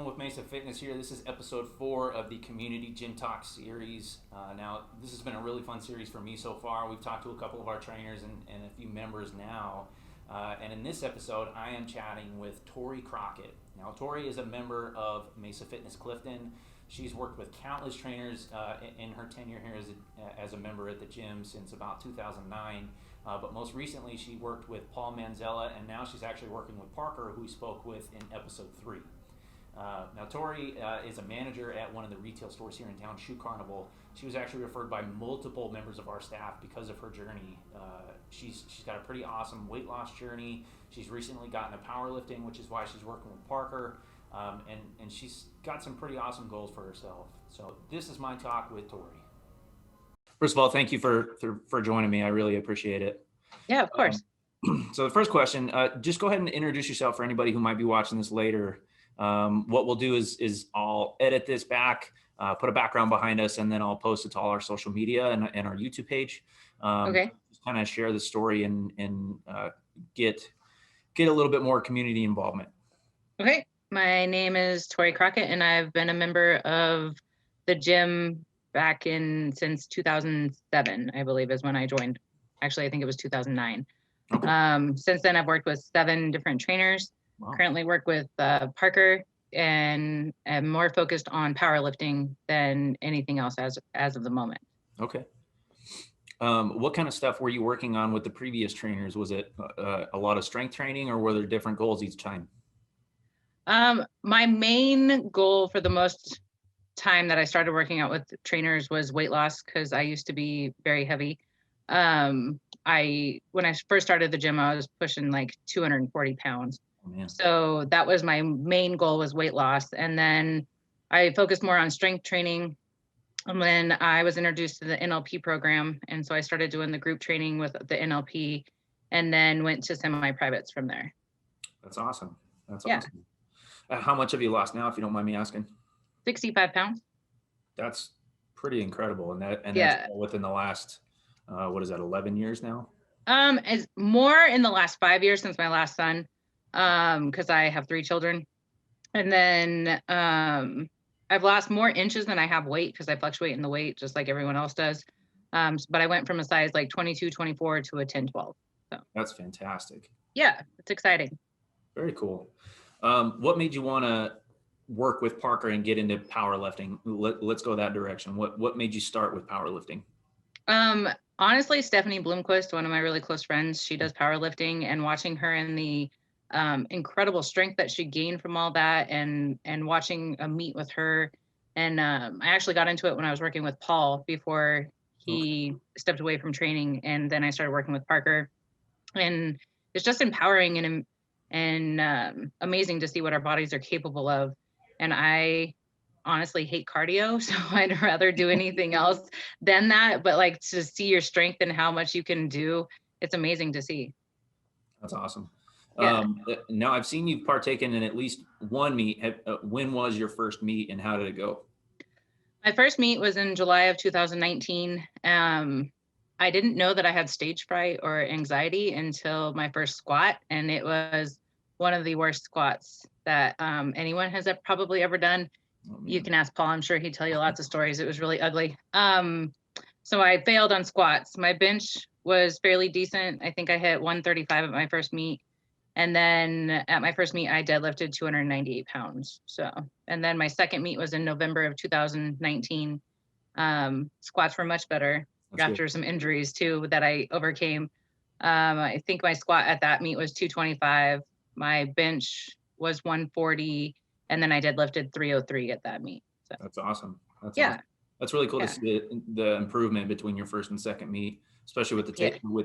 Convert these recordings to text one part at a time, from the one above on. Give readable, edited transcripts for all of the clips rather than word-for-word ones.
with Mesa Fitness here. This is episode 4 of the Community GymTalk series. Now, this has been a really fun series for me so far. We've talked to a couple of our trainers and a few members now. And in this episode, I am chatting with Tori Crocket. Now, Tori is a member of Mesa Fitness Clifton. She's worked with countless trainers in her tenure here as a member at the gym since about 2009. But most recently, she worked with Paul Manzella, and now she's actually working with Parker, who we spoke with in episode 3. Now, Tori is a manager at one of the retail stores here in town, Shoe Carnival. She was actually referred by multiple members of our staff because of her journey. She's got a pretty awesome weight loss journey. She's recently gotten a powerlifting, which is why she's working with Parker. And she's got some pretty awesome goals for herself. So this is my talk with Tori. First of all, thank you for joining me. I really appreciate it. Yeah, of course. So the first question, just go ahead and introduce yourself for anybody who might be watching this later. What we'll do is I'll edit this back, put a background behind us, and then I'll post it to all our social media and our YouTube page. Okay. Just kind of share the story and get a little bit more community involvement. Okay. My name is Tori Crocket, and I've been a member of the gym since 2007, I believe is when I joined. Actually, I think it was 2009. Okay. Since then, I've worked with 7 different trainers. Wow. Currently work with Parker, and am more focused on powerlifting than anything else as of the moment. Okay. What kind of stuff were you working on with the previous trainers? Was it a lot of strength training, or were there different goals each time? My main goal for the most time that I started working out with trainers was weight loss, because I used to be very heavy. When I first started the gym, I was pushing like 240 pounds. Oh, so that was my main goal, was weight loss. And then I focused more on strength training. And then I was introduced to the NLP program. And so I started doing the group training with the NLP, and then went to semi-privates from there. That's awesome. That's awesome. How much have you lost now, if you don't mind me asking? 65 pounds. That's pretty incredible. And that's within the last, 11 years now? It's more in the last 5 years since my last son, because I have 3 children. And then I've lost more inches than I have weight, because I fluctuate in the weight just like everyone else does. But I went from a size like 22, 24 to a 10, 12. So that's fantastic. Yeah, it's exciting. Very cool. What made you want to work with Parker and get into powerlifting? Let's go that direction. What made you start with powerlifting? Honestly, Stephanie Bloomquist, one of my really close friends, she does powerlifting, and watching her and the incredible strength that she gained from all that, and watching a meet with her. And I actually got into it when I was working with Paul before he stepped away from training, and then I started working with Parker. And it's just empowering and amazing to see what our bodies are capable of. And I honestly hate cardio, so I'd rather do anything else than that. But like, to see your strength and how much you can do, it's amazing to see. That's awesome. Yeah. Now I've seen you've partaken in at least one meet. When was your first meet, and how did it go? My first meet was in July of 2019. I didn't know that I had stage fright or anxiety until my first squat, and it was one of the worst squats that anyone has probably ever done. Oh, you can ask Paul, I'm sure he'd tell you lots of stories. It was really ugly. So I failed on squats. My bench was fairly decent. I think I hit 135 at my first meet. And then at my first meet, I deadlifted 298 pounds. So, and then my second meet was in November of 2019. Squats were much better. That's after good. Some injuries too that I overcame. I think my squat at that meet was 225. My bench was 140, and then I deadlifted 303 at that meet. So. That's awesome. Awesome. That's really cool to see the improvement between your first and second meet, especially with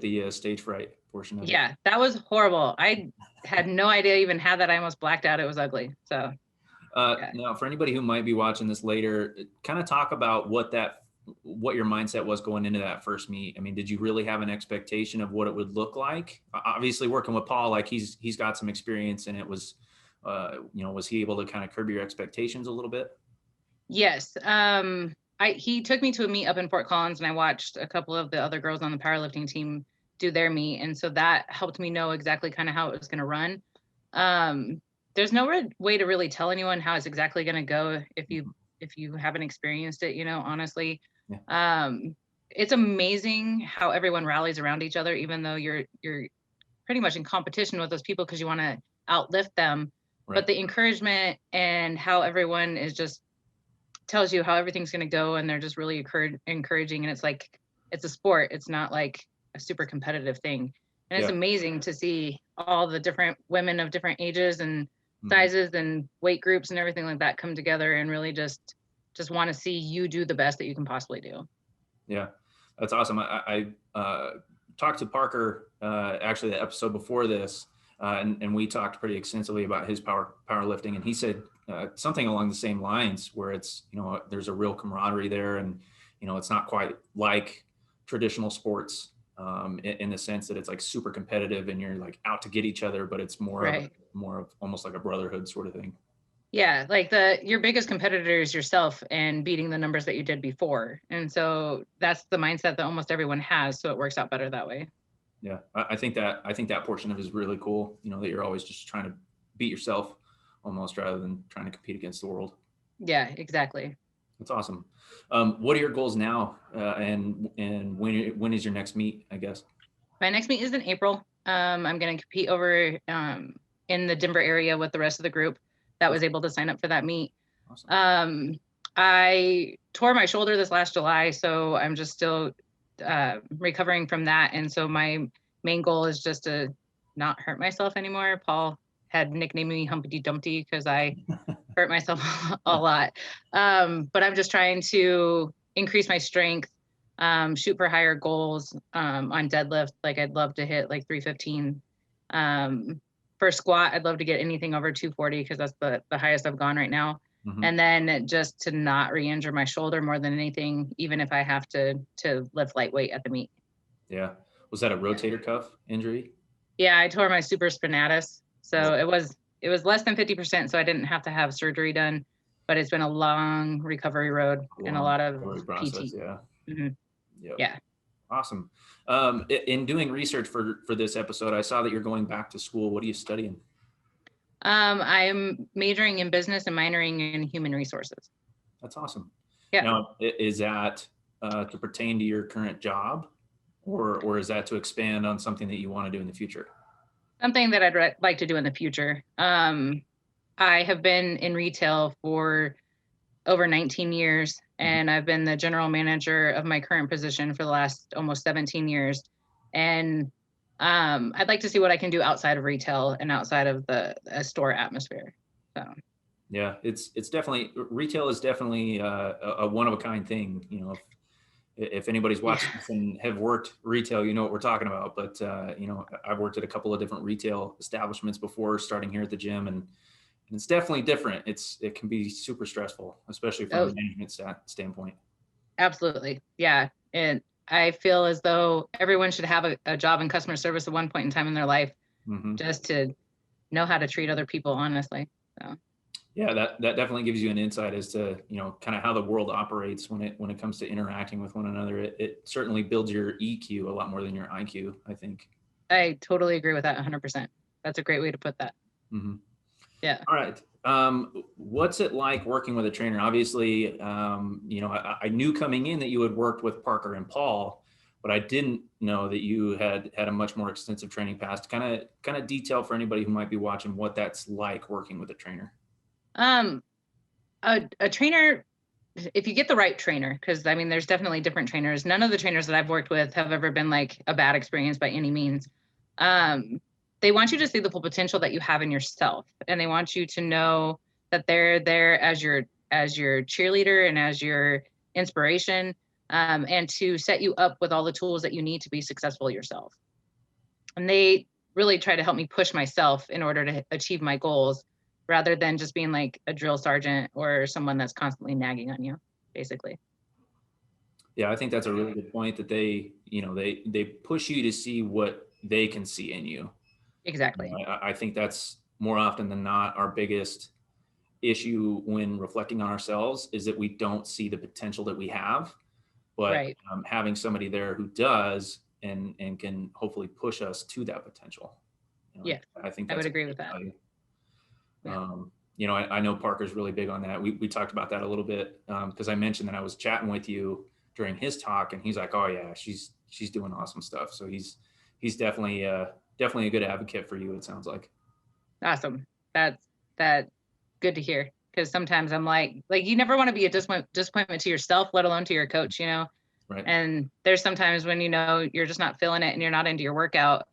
the stage fright portion of it. Yeah, that was horrible. I had no idea I even had that. I almost blacked out. It was ugly. So. Now, for anybody who might be watching this later, kind of talk about what your mindset was going into that first meet. I mean, did you really have an expectation of what it would look like? Obviously working with Paul, like he's got some experience, and it was, was he able to kind of curb your expectations a little bit? Yes. He took me to a meet up in Fort Collins, and I watched a couple of the other girls on the powerlifting team do their meet. And so that helped me know exactly kind of how it was going to run. there's no way to really tell anyone how it's exactly going to go if you haven't experienced it, honestly. Yeah. It's amazing how everyone rallies around each other, even though you're pretty much in competition with those people because you want to outlift them. Right. But the encouragement and how everyone is just tells you how everything's going to go, and they're just really encouraging. And it's like, it's a sport. It's not like a super competitive thing. And it's amazing to see all the different women of different ages and sizes and weight groups and everything like that come together and really just want to see you do the best that you can possibly do. Yeah, that's awesome. I talked to Parker, actually the episode before this, and we talked pretty extensively about his powerlifting, and he said something along the same lines, where it's, there's a real camaraderie there, and it's not quite like traditional sports, in the sense that it's like super competitive and you're like out to get each other, but it's more of almost like a brotherhood sort of thing. Yeah, like your biggest competitor is yourself and beating the numbers that you did before. And so that's the mindset that almost everyone has. So it works out better that way. Yeah, I think that portion of it is really cool. That you're always just trying to beat yourself almost, rather than trying to compete against the world. Yeah, exactly. That's awesome. What are your goals now? And when is your next meet, I guess? My next meet is in April. I'm going to compete over in the Denver area with the rest of the group that was able to sign up for that meet. Awesome. I tore my shoulder this last July, so I'm just still recovering from that. And so my main goal is just to not hurt myself anymore. Paul had nicknamed me Humpty Dumpty because I hurt myself a lot. But I'm just trying to increase my strength, shoot for higher goals on deadlift. Like I'd love to hit like 315. For squat, I'd love to get anything over 240 because that's the highest I've gone right now. Mm-hmm. And then just to not re-injure my shoulder more than anything, even if I have to lift lightweight at the meet. Yeah. Was that a rotator cuff injury? Yeah, I tore my supraspinatus. So it was less than 50%, so I didn't have to have surgery done, but it's been a long recovery road and a lot of process, PT. Yeah. Mm-hmm. Yep. Yeah. Awesome. In doing research for this episode, I saw that you're going back to school. What are you studying? I'm majoring in business and minoring in human resources. That's awesome. Yeah. Now, is that to pertain to your current job, or is that to expand on something that you want to do in the future? Something that I'd like to do in the future. I have been in retail for over 19 years, and I've been the general manager of my current position for the last almost 17 years. And I'd like to see what I can do outside of retail and outside of the store atmosphere. So. Yeah, it's definitely, retail is definitely a one of a kind thing. If anybody's watched this and have worked retail, you know what we're talking about. But I've worked at a couple of different retail establishments before starting here at the gym, and it's definitely different. It can be super stressful, especially from a management standpoint. Absolutely. Yeah. And I feel as though everyone should have a job in customer service at one point in time in their life, just to know how to treat other people honestly. So. Yeah, that definitely gives you an insight as to, kind of how the world operates when it comes to interacting with one another. It certainly builds your EQ a lot more than your IQ, I think. I totally agree with that 100%. That's a great way to put that. Mm-hmm. Yeah. All right. What's it like working with a trainer? Obviously, I knew coming in that you had worked with Parker and Paul, but I didn't know that you had a much more extensive training past. Kind of detail for anybody who might be watching what that's like working with a trainer. A trainer, if you get the right trainer, because I mean, there's definitely different trainers. None of the trainers that I've worked with have ever been like a bad experience by any means. They want you to see the full potential that you have in yourself, and they want you to know that they're there as your cheerleader and as your inspiration, and to set you up with all the tools that you need to be successful yourself. And they really try to help me push myself in order to achieve my goals, rather than just being like a drill sergeant or someone that's constantly nagging on you, basically. Yeah, I think that's a really good point, that they push you to see what they can see in you. Exactly. I think that's more often than not our biggest issue when reflecting on ourselves, is that we don't see the potential that we have, but having somebody there who does and can hopefully push us to that potential. Yeah, I think I would agree with that. Yeah. I know Parker's really big on that. We talked about that a little bit because I mentioned that I was chatting with you during his talk, and he's like, "Oh yeah, she's doing awesome stuff." So he's definitely a good advocate for you. It sounds like. Awesome. That good to hear. Because sometimes I'm like you never want to be a disappointment to yourself, let alone to your coach, Right. And there's sometimes when you're just not feeling it and you're not into your workout,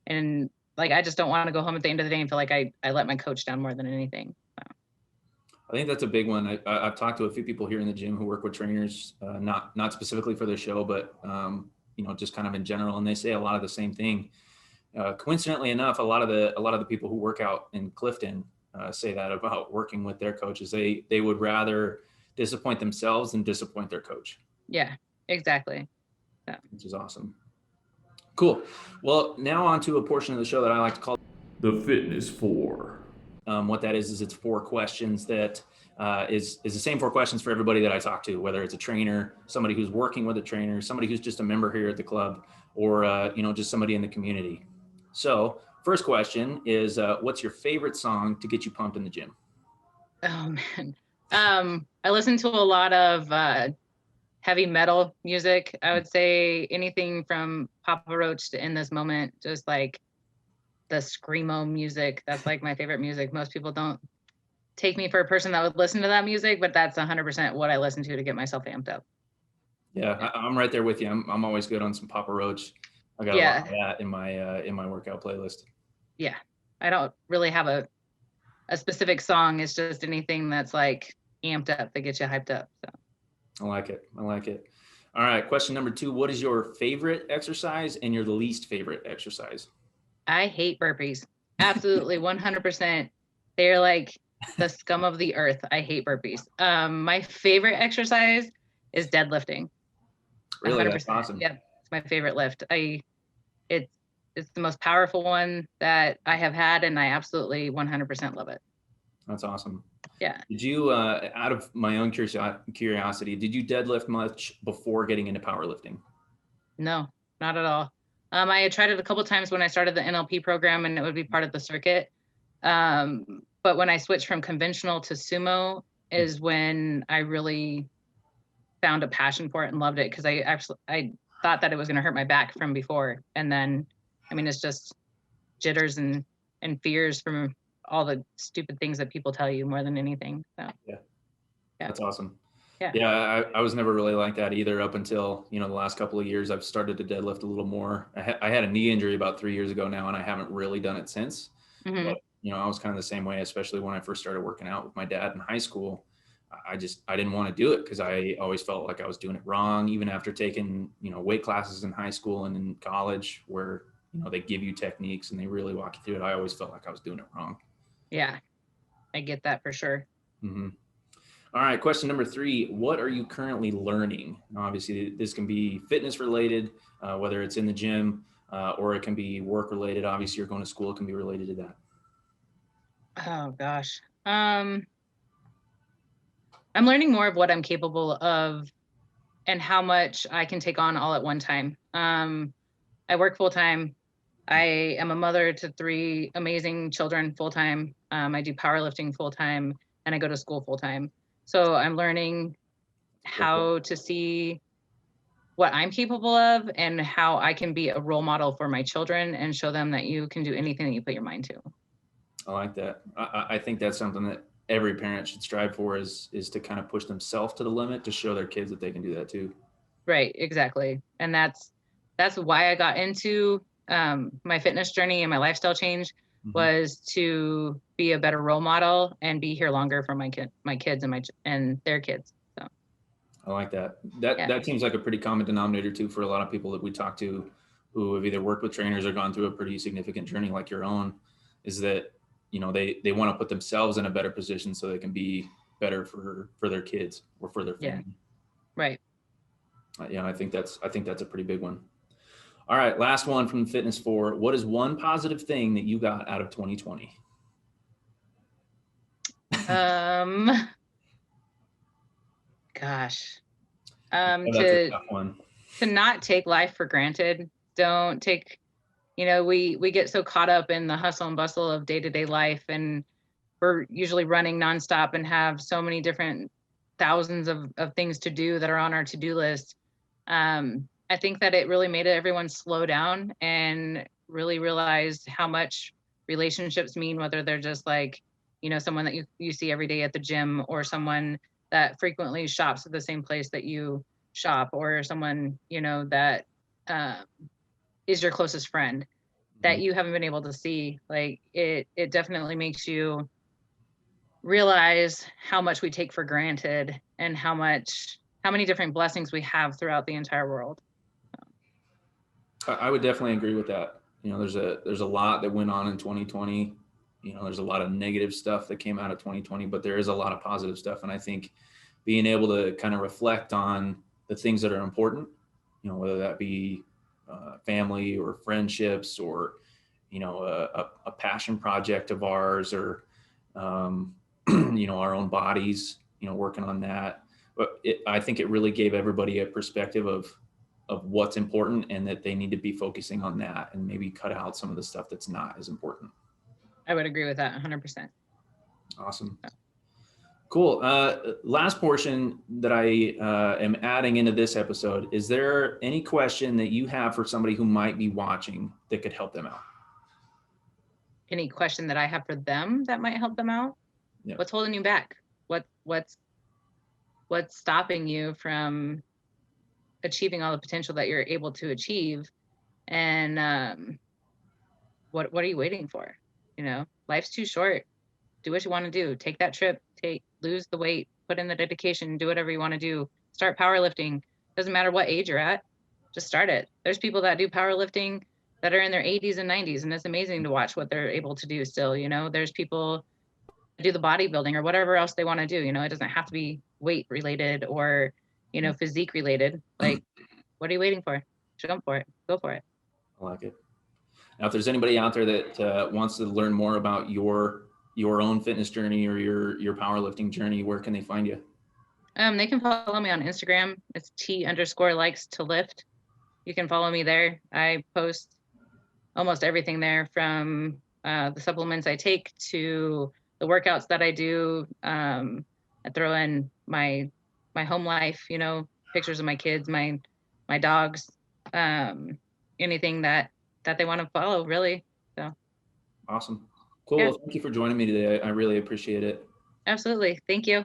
and I just don't want to go home at the end of the day and feel like I let my coach down more than anything. So. I think that's a big one. I've talked to a few people here in the gym who work with trainers, not specifically for their show, but just kind of in general, and they say a lot of the same thing. Coincidentally enough, a lot of the people who work out in Clifton say that about working with their coaches. They would rather disappoint themselves than disappoint their coach. Yeah, exactly. Yeah. Which is awesome. Cool. Well, now on to a portion of the show that I like to call the Fitness 4. What that is it's 4 questions that is the same 4 questions for everybody that I talk to, whether it's a trainer, somebody who's working with a trainer, somebody who's just a member here at the club, or just somebody in the community. So first question is, what's your favorite song to get you pumped in the gym? Oh man. I listen to a lot of heavy metal music. I would say anything from Papa Roach to In This Moment, just like the screamo music. That's like my favorite music. Most people don't take me for a person that would listen to that music, but that's 100% what I listen to get myself amped up. Yeah, I'm right there with you. I'm always good on some Papa Roach. I got a lot of that in my workout playlist. Yeah, I don't really have a specific song. It's just anything that's like amped up that gets you hyped up. So. I like it. All right, question number 2. What is your favorite exercise and your least favorite exercise? I hate burpees. Absolutely, 100%. They're like the scum of the earth. I hate burpees. My favorite exercise is deadlifting. Really? 100%. That's awesome. Yeah, it's my favorite lift. It's the most powerful one that I have had, and I absolutely 100% love it. That's awesome. Yeah. Did you, out of my own curiosity, did you deadlift much before getting into powerlifting? No, not at all. I had tried it a couple of times when I started the NLP program, and it would be part of the circuit. But when I switched from conventional to sumo is when I really found a passion for it and loved it, because I thought that it was going to hurt my back from before. And then, it's just jitters and fears from all the stupid things that people tell you more than anything. So yeah. That's awesome. Yeah. I was never really like that either up until, the last couple of years. I've started to deadlift a little more. I had a knee injury about 3 years ago now, and I haven't really done it since. Mm-hmm. But, I was kind of the same way, especially when I first started working out with my dad in high school. I didn't want to do it because I always felt like I was doing it wrong, even after taking, weight classes in high school and in college where, they give you techniques and they really walk you through it. I always felt like I was doing it wrong. Yeah, I get that for sure. Mm-hmm. All right. Question number 3, what are you currently learning? Now, obviously this can be fitness related, whether it's in the gym or it can be work related. Obviously you're going to school. It can be related to that. Oh gosh. I'm learning more of what I'm capable of and how much I can take on all at one time. I work full time. I am a mother to 3 amazing children full time. I do powerlifting full time, and I go to school full time. So I'm learning how to see what I'm capable of and how I can be a role model for my children and show them that you can do anything that you put your mind to. I like that. I think that's something that every parent should strive for is to kind of push themselves to the limit to show their kids that they can do that too. Right, exactly. And that's why I got into my fitness journey and my lifestyle change, was to be a better role model and be here longer for my kids and their kids. So I like that. That seems like a pretty common denominator too for a lot of people that we talk to who have either worked with trainers or gone through a pretty significant journey like your own, is that they want to put themselves in a better position so they can be better for their kids or for their family. Yeah. Right. I think that's a pretty big one. All right, last one from Fitness 4. What is one positive thing that you got out of 2020? Gosh. That's a tough one. To not take life for granted. Don't take, we get so caught up in the hustle and bustle of day-to-day life, and we're usually running nonstop and have so many different thousands of things to do that are on our to-do list. I think that it really made everyone slow down and really realize how much relationships mean, whether they're just like, you know, someone that you see every day at the gym, or someone that frequently shops at the same place that you shop, or someone, you know, that is your closest friend that you haven't been able to see. Like it definitely makes you realize how much we take for granted and how many different blessings we have throughout the entire world. I would definitely agree with that. You know, there's a lot that went on in 2020. You know, there's a lot of negative stuff that came out of 2020, but there is a lot of positive stuff. And I think being able to kind of reflect on the things that are important, you know, whether that be family or friendships, or, you know, a passion project of ours, or, you know, our own bodies, you know, working on that. But I think it really gave everybody a perspective of what's important, and that they need to be focusing on that, and maybe cut out some of the stuff that's not as important. I would agree with that 100%. Awesome. Cool. Last portion that I am adding into this episode. Is there any question that you have for somebody who might be watching that could help them out? Any question that I have for them that might help them out? Yeah. What's holding you back? What's stopping you from achieving all the potential that you're able to achieve? And what are you waiting for? You know, life's too short. Do what you want to do. Take that trip, lose the weight, put in the dedication, do whatever you want to do. Start powerlifting. Doesn't matter what age you're at, just start it. There's people that do powerlifting that are in their 80s and 90s, and it's amazing to watch what they're able to do still. You know, there's people that do the bodybuilding or whatever else they want to do. You know, it doesn't have to be weight related or, you know, physique related. Like, what are you waiting for? Jump for it. Go for it. I like it. Now, if there's anybody out there that wants to learn more about your own fitness journey or your powerlifting journey, where can they find you? They can follow me on Instagram. It's T_likes_to_lift. You can follow me there. I post almost everything there, from the supplements I take to the workouts that I do. I throw in my home life, you know, pictures of my kids, my dogs, anything that they want to follow, really. So awesome. Cool. Yeah. Well, thank you for joining me today. I really appreciate it. Absolutely. Thank you.